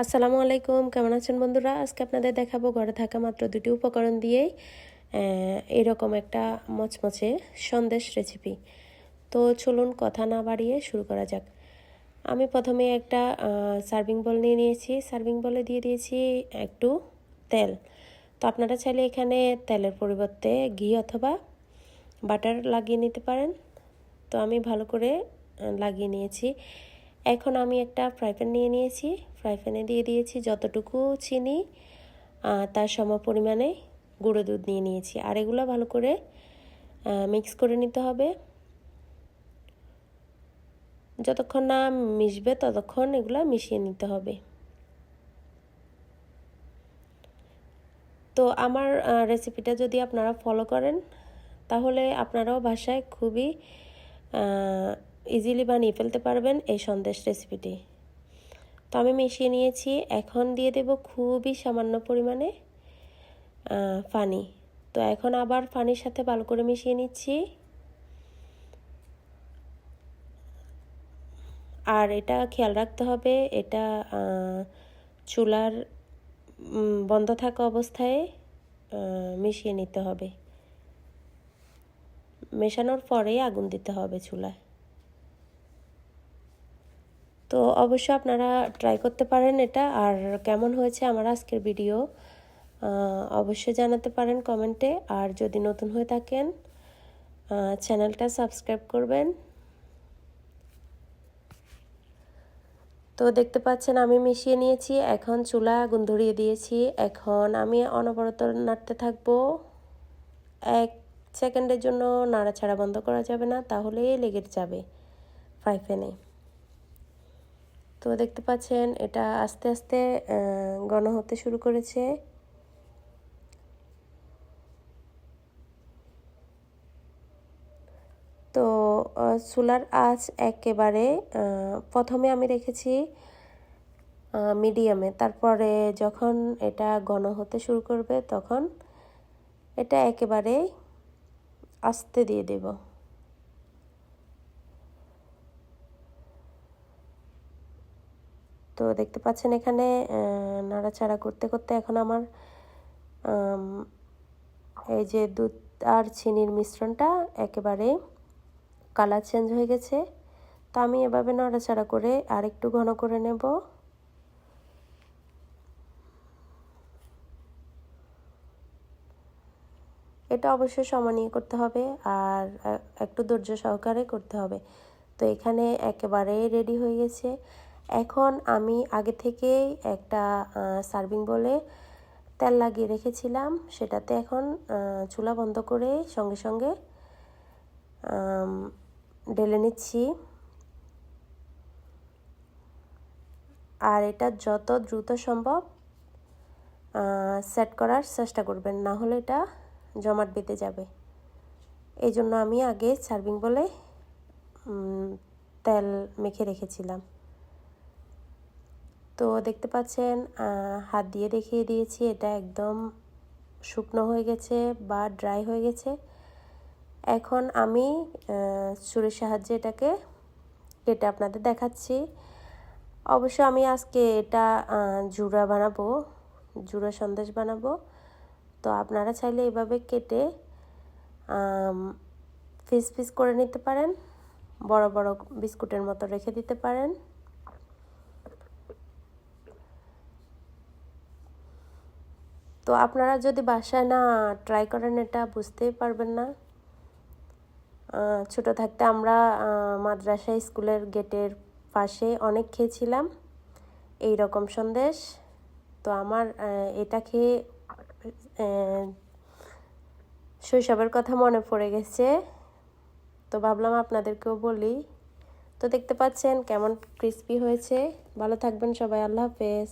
আসসালামু আলাইকুম, কেমন আছেন বন্ধুরা? আজকে আপনাদের দেখাবো ঘরে থাকা মাত্র 2টি উপকরণ দিয়েই এরকম একটা মচমচে সন্দেশ রেসিপি। তো চলুন কথা না বাড়িয়ে শুরু করা যাক। আমি প্রথমে একটা সার্ভিং বল নিয়ে নিয়েছি। সার্ভিং বলে দিয়ে দিয়েছি একটু তেল। তো আপনারা চাইলে এখানে তেলের পরিবর্তে ঘি অথবা বাটার লাগিয়ে নিতে পারেন। তো আমি ভালো করে লাগিয়ে নিয়েছি। এখন আমি একটা ফ্রাই প্যান নিয়ে নিয়েছি। ফ্রাই প্যানে দিয়ে দিয়েছি যতটুকু চিনি তার সম পরিমাণে গুঁড়ো দুধ নিয়ে নিয়েছি। আর এগুলো ভালো করে মিক্স করে নিতে হবে। যতক্ষণ না মিশবে ততক্ষণ এগুলো মিশিয়ে নিতে হবে। তো আমার রেসিপিটা যদি আপনারা ফলো করেন তাহলে আপনারাও বাসায় খুবই ইজিলি বানিয়ে ফেলতে পারবেন এই সন্দেশ রেসিপিটি। তো আমি মিশিয়ে নিয়েছি। এখন দিয়ে দেব খুবই সামান্য পরিমাণে পানি। তো এখন আবার পানির সাথে ভালো করে মিশিয়ে নিচ্ছি। আর এটা খেয়াল রাখতে হবে, এটা চুলার বন্ধ থাকা অবস্থায় মিশিয়ে নিতে হবে। মেশানোর পরেই আগুন দিতে হবে চুলায়। তো অবশ্যই আপনারা ট্রাই করতে পারেন এটা। আর কেমন হয়েছে আমার আজকের ভিডিও অবশ্যই জানাতে পারেন কমেন্টে। আর যদি নতুন হয়ে থাকেন চ্যানেলটা সাবস্ক্রাইব করবেন। তো দেখতে পাচ্ছেন আমি মিশিয়ে নিয়েছি। এখন চুলা আগুন ধরিয়ে দিয়েছি। এখন আমি অনবরত নাড়তে থাকবো। 1 সেকেন্ডের জন্য নাড়াচাড়া বন্ধ করা যাবে না, তাহলে লেগে যাবে ফ্রাই প্যানে। তো দেখতে পাচ্ছেন এটা আস্তে আস্তে ঘন হতে শুরু করেছে। তো চুলার আঁচ একেবারে প্রথমে আমি রেখেছি মিডিয়ামে, তারপরে যখন এটা ঘন হতে শুরু করবে তখন এটা একেবারে আস্তে দিয়ে দেব। তো দেখতে পাচ্ছেন এখানে নাড়াচাড়া করতে করতে এখন আমার এই যে দুধ আর চিনির মিশ্রণটা একেবারে কালার চেঞ্জ হয়ে গেছে। তো আমি এভাবে নাড়াচাড়া করে আর একটু ঘন করে নেব। এটা অবশ্যই সমানিয়ে করতে হবে আর একটু ধৈর্য সহকারে করতে হবে। তো এখানে একেবারে রেডি হয়ে গেছে। এখন আমি আগে থেকেই একটা সার্ভিং বলে তেল লাগিয়ে রেখেছিলাম, সেটাতে এখন চুলা বন্ধ করে সঙ্গে সঙ্গে ঢেলে নিচ্ছি। আর এটা যত দ্রুত সম্ভব সেট করার চেষ্টা করবেন, না হলে এটা জমাট বেঁধে যাবে। এই জন্য আমি আগে সার্ভিং বলে তেল মেখে রেখেছিলাম। তো দেখতে পাচ্ছেন হাত দিয়ে দেখিয়ে দিয়েছি এটা একদম শুকনো হয়ে গেছে বা ড্রাই হয়ে গেছে। এখন আমি ছুরির সাহায্যে এটাকে কেটে আপনাদের দেখাচ্ছি। অবশ্য আমি আজকে এটা জুড়া বানাবো, জুড়া সন্দেশ বানাবো। তো আপনারা চাইলে এভাবে কেটে পিস পিস করে নিতে পারেন, বড় বড় বিস্কুটের মতো রেখে দিতে পারেন। তো আপনারা যদি বাসায় না ট্রাই করেন এটা বুঝতেই পারবেন না। ছোট থাকতে আমরা মাদ্রাসা স্কুলের গেটের পাশে অনেক খেয়েছিলাম এই রকম সন্দেশ। তো আমার এটা খেয়ে শৈশবের কথা মনে পড়ে গেছে। তো ভাবলাম আপনাদেরকেও বলি। তো দেখতে পাচ্ছেন কেমন ক্রিস্পি হয়েছে। ভালো থাকবেন সবাই, আল্লাহ হাফেজ।